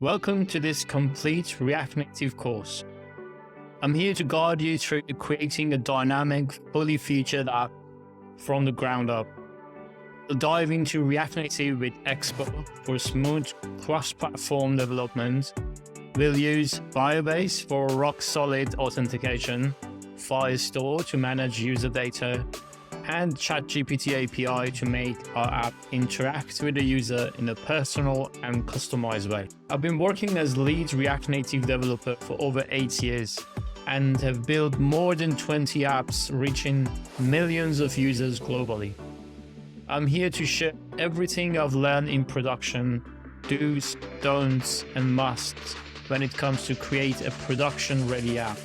Welcome to this complete React Native course. I'm here to guide you through creating a dynamic, fully featured app from the ground up. We'll dive into React Native with Expo for smooth cross-platform development. We'll use Firebase for rock-solid authentication, Firestore to manage user data, and ChatGPT API to make our app interact with the user in a personal and customized way. I've been working as lead React Native developer for over 8 years and have built more than 20 apps reaching millions of users globally. I'm here to share everything I've learned in production, do's, don'ts, and musts when it comes to create a production-ready app.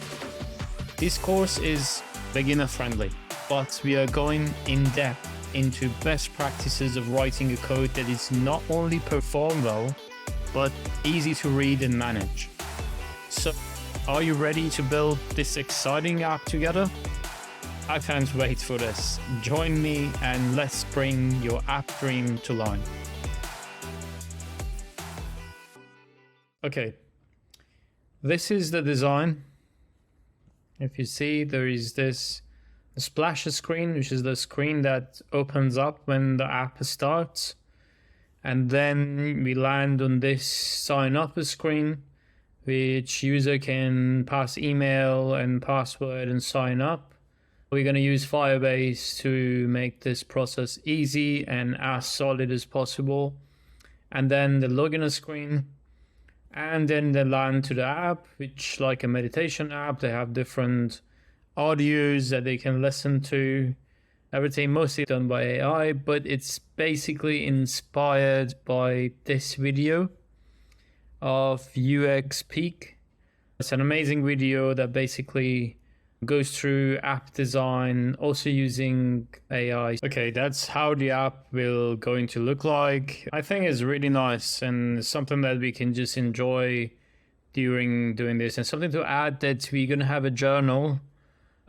This course is beginner-friendly, but we are going in depth into best practices of writing a code that is not only perform well, but easy to read and manage. So, are you ready to build this exciting app together? I can't wait for this. Join me and let's bring your app dream to life. Okay, this is the design. If you see, there is this splash screen, which is the screen that opens up when the app starts. And then we land on this sign up screen, which user can pass email and password and sign up. We're going to use Firebase to make this process easy and as solid as possible. And then the login screen. And then they land to the app, which like a meditation app, they have different audios that they can listen to. Everything mostly done by AI, but it's basically inspired by this video of UX Peak. It's an amazing video that basically goes through app design, also using AI. Okay, that's how the app will going to look like. I think it's really nice and something that we can just enjoy during doing this. And something to add that we're going to have a journal,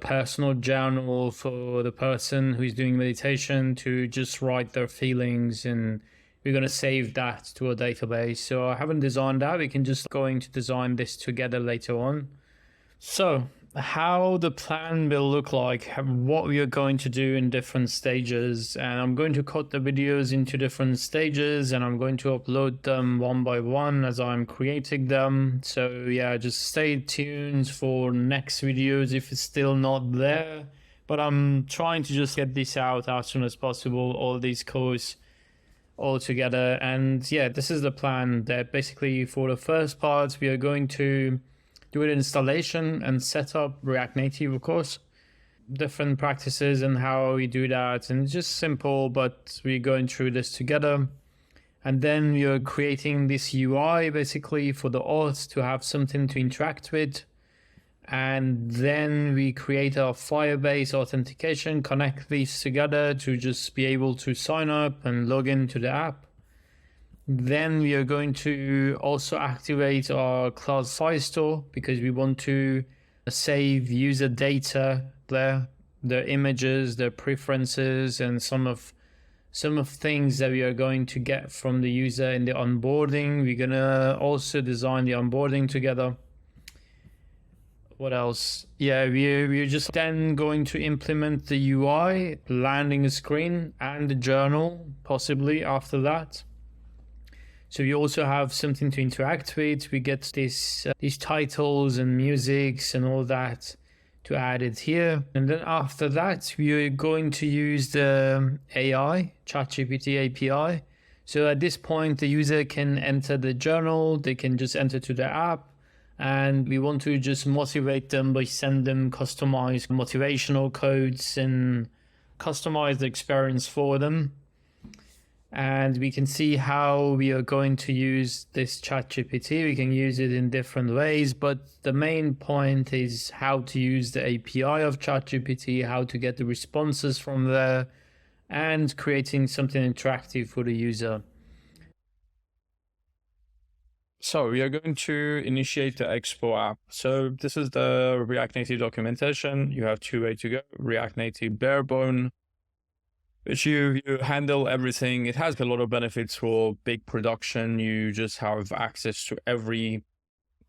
personal journal for the person who's doing meditation to just write their feelings, and we're going to save that to a database. So I haven't designed that. We can just going to design this together later on. So how the plan will look like, what we are going to do in different stages, and I'm going to cut the videos into different stages and I'm going to upload them one by one as I'm creating them. So yeah, just stay tuned for next videos if it's still not there, but I'm trying to just get this out as soon as possible, all these codes all together. And yeah, this is the plan that basically for the first part we are going to do an installation and set up React Native, of course, different practices and how we do that. And it's just simple, but we're going through this together. And then we are creating this UI basically for the auth to have something to interact with. And then we create our Firebase authentication, connect these together to just be able to sign up and log into the app. Then we are going to also activate our cloud Firestore because we want to save user data there, their images, their preferences, and some of things that we are going to get from the user in the onboarding. We're gonna also design the onboarding together. What else? Yeah, we're just then going to implement the UI, landing screen, and the journal possibly after that. So we also have something to interact with. We get these titles and musics and all that to add it here. And then after that, we are going to use the AI, ChatGPT API. So at this point, the user can enter the journal, they can just enter to the app. And we want to just motivate them by sending them customized motivational codes and customize the experience for them. And we can see how we are going to use this ChatGPT. We can use it in different ways, but the main point is how to use the API of ChatGPT, how to get the responses from there, and creating something interactive for the user. So we are going to initiate the Expo app. So this is the React Native documentation. You have two ways to go: React Native barebone But you handle everything. It has a lot of benefits for big production. You just have access to every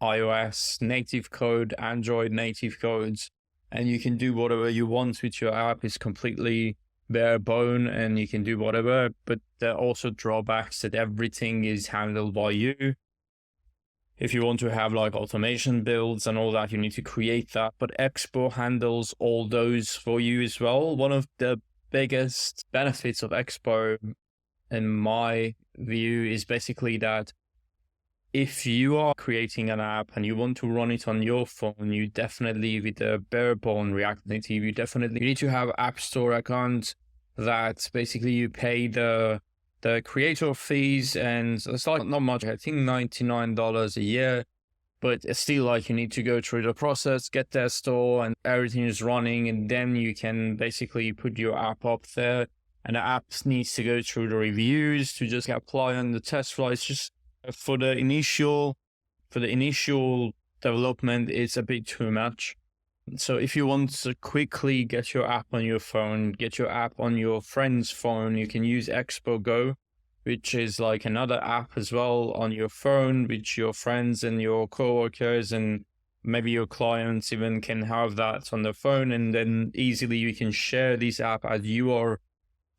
iOS native code, Android native codes, and you can do whatever you want with your app. It's completely bare bone and you can do whatever, but there are also drawbacks that everything is handled by you. If you want to have like automation builds and all that, you need to create that, but Expo handles all those for you as well. One of the biggest benefits of Expo, in my view, is basically that if you are creating an app and you want to run it on your phone, you definitely, with the bare bone React Native, you need to have App Store account that basically you pay the creator fees, and it's like not much, I think $99 a year, but it's still like you need to go through the process, get their store and everything is running, and then you can basically put your app up there, and the app needs to go through the reviews to just apply on the test flight. It's just for the initial development, it's a bit too much. So if you want to quickly get your app on your phone, get your app on your friend's phone, you can use Expo Go, which is like another app as well on your phone, which your friends and your coworkers and maybe your clients even can have that on their phone. And then easily you can share this app as you are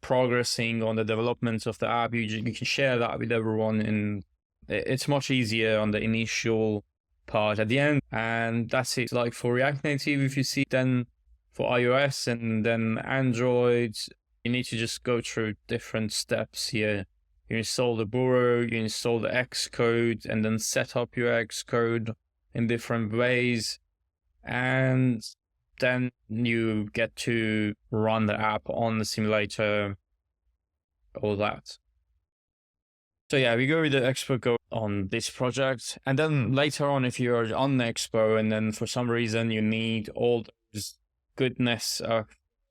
progressing on the development of the app. You can share that with everyone, and it's much easier on the initial part at the end. And that's it. Like for React Native, if you see, then for iOS and then Android, you need to just go through different steps here. You install the Burrow, you install the Xcode, and then set up your Xcode in different ways. And then you get to run the app on the simulator, all that. So yeah, we go with the Expo Go on this project. And then later on, if you're on the Expo and then for some reason you need all those goodness of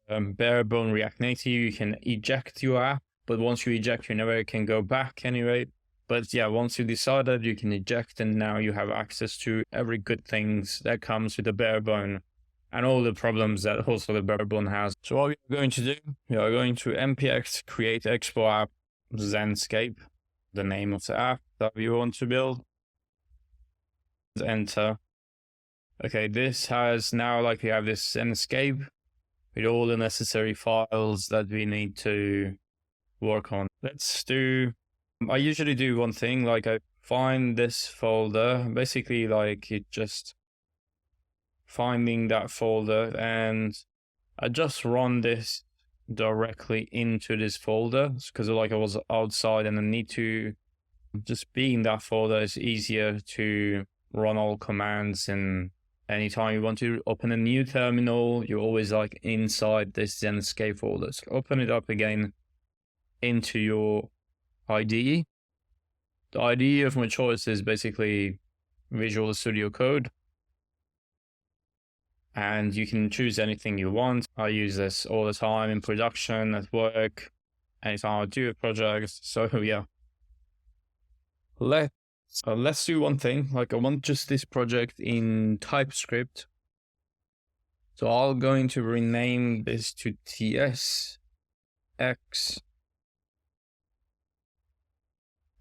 bare bone React Native, you can eject your app. But once you eject, you never can go back anyway. But yeah, once you decided, you can eject, and now you have access to every good things that comes with the bare bone and all the problems that also the bare bone has. So what we're going to do, we are going to npx create Expo app Zenscape, the name of the app that we want to build. Enter. Okay, this has now, like, we have this Zenscape with all the necessary files that we need to work on. Let's do, I usually do one thing, like I find this folder, basically like it just finding that folder, and I just run this directly into this folder because like I was outside and I need to just be in that folder. Is easier to run all commands, and anytime you want to open a new terminal, you're always like inside this Zenscape folder. So open it up again into your IDE. The IDE of my choice is basically Visual Studio Code, and you can choose anything you want. I use this all the time in production, at work, anytime I do a project. So yeah, let's do one thing. Like I want just this project in TypeScript, so I'm going to rename this to TSX.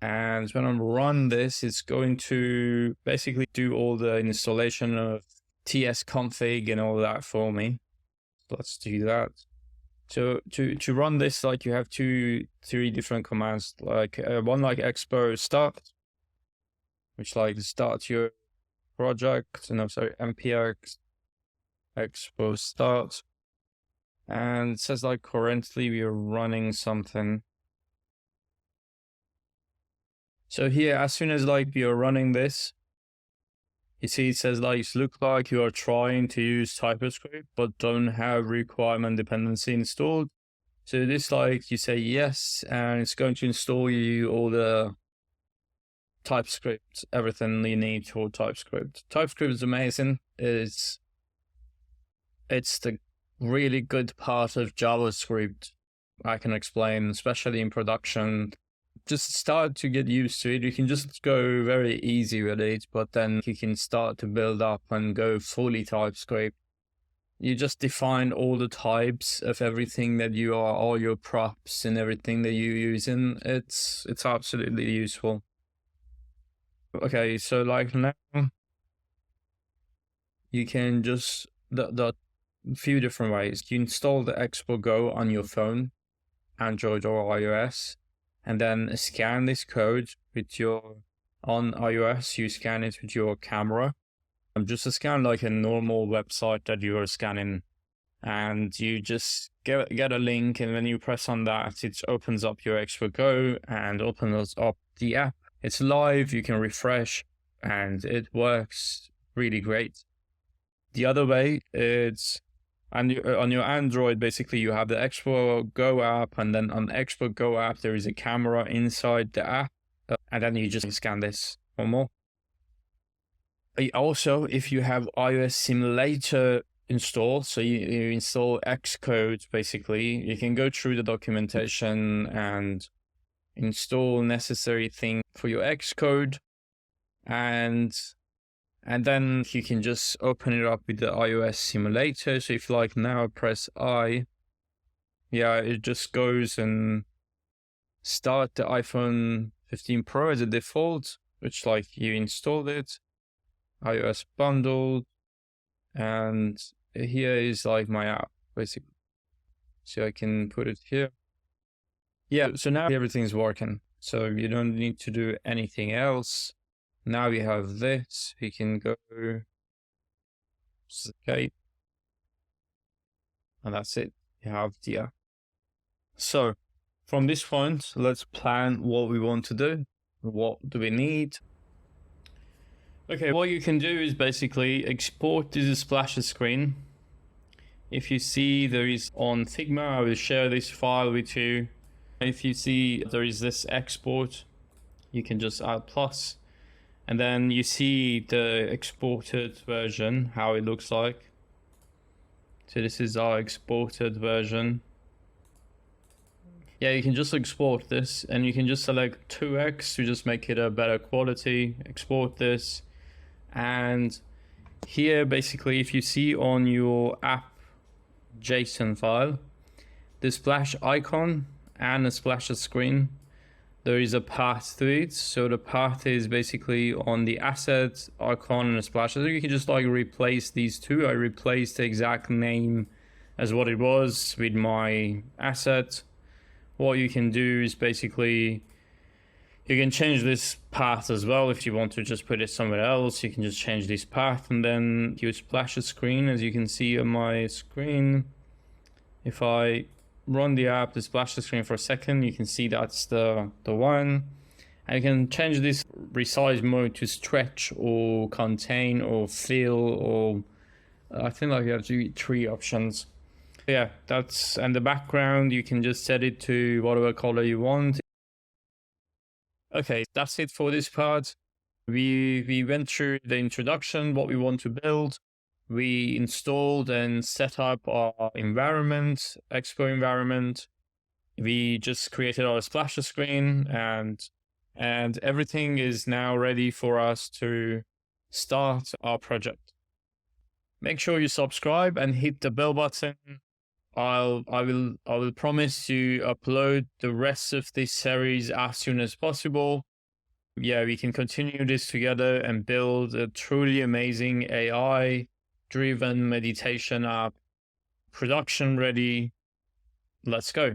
And when I run this, it's going to basically do all the installation of tsconfig and all that for me. Let's do that. So to run this, like you have three different commands, like one like expo start, which like start your project, and I'm sorry, npx expo start, and it says like currently we are running something. So here, as soon as like you're running this, you see it says like, look like you are trying to use TypeScript, but don't have requirement dependency installed. So this, like you say yes, and it's going to install you all the TypeScript, everything you need for TypeScript. TypeScript is amazing. It's the really good part of JavaScript. I can explain, especially in production. Just start to get used to it. You can just go very easy with it, but then you can start to build up and go fully TypeScript. you just define all the types of everything that you are, all your props and everything that you use, and it's absolutely useful. Okay, so like now you can just the few different ways. You install the Expo Go on your phone, Android or iOS, and then scan this code with your, on iOS, you scan it with your camera. Just a scan like a normal website that you are scanning, and you just get a link, and when you press on that, it opens up your Expo Go and opens up the app. It's live, you can refresh, and it works really great. The other way is on your Android, basically you have the Expo Go app, and then on the Expo Go app there is a camera inside the app, and then you just scan this or more. Also, if you have iOS simulator installed, so you install Xcode, basically, you can go through the documentation and install necessary things for your Xcode, and then you can just open it up with the iOS simulator. So if like now press I, yeah, it just goes and start the iPhone 15 Pro as a default, which like you installed it, iOS bundled, and here is like my app basically. So I can put it here. Yeah, so now everything's working. So you don't need to do anything else. Now we have this, we can go, okay. And that's it, you have the app. So from this point, let's plan what we want to do. What do we need? Okay, what you can do is basically export to the splasher screen. If you see there is on Figma, I will share this file with you. If you see there is this export, you can just add plus. And then you see the exported version, how it looks like. So this is our exported version. Yeah, you can just export this, and you can just select 2x to just make it a better quality. Export this. And here, basically, if you see on your app JSON file, the splash icon and the splasher screen, there is a path to it. So the path is basically on the asset icon and the splasher. So you can just like replace these two. I replaced the exact name as what it was with my asset. What you can do is basically, you can change this path as well. If you want to just put it somewhere else, you can just change this path, and then you splash a screen, as you can see on my screen. If I run the app, the splash the screen for a second, you can see that's the one. And you can change this resize mode to stretch or contain or fill, or I think like you have three options. Yeah, that's, and the background, you can just set it to whatever color you want. Okay, that's it for this part. We went through the introduction, what we want to build. We installed and set up our environment, Expo environment. We just created our splasher screen, and everything is now ready for us to start our project. Make sure you subscribe and hit the bell button. I will promise to upload the rest of this series as soon as possible. Yeah, we can continue this together and build a truly amazing AI-driven meditation app, production ready. Let's go.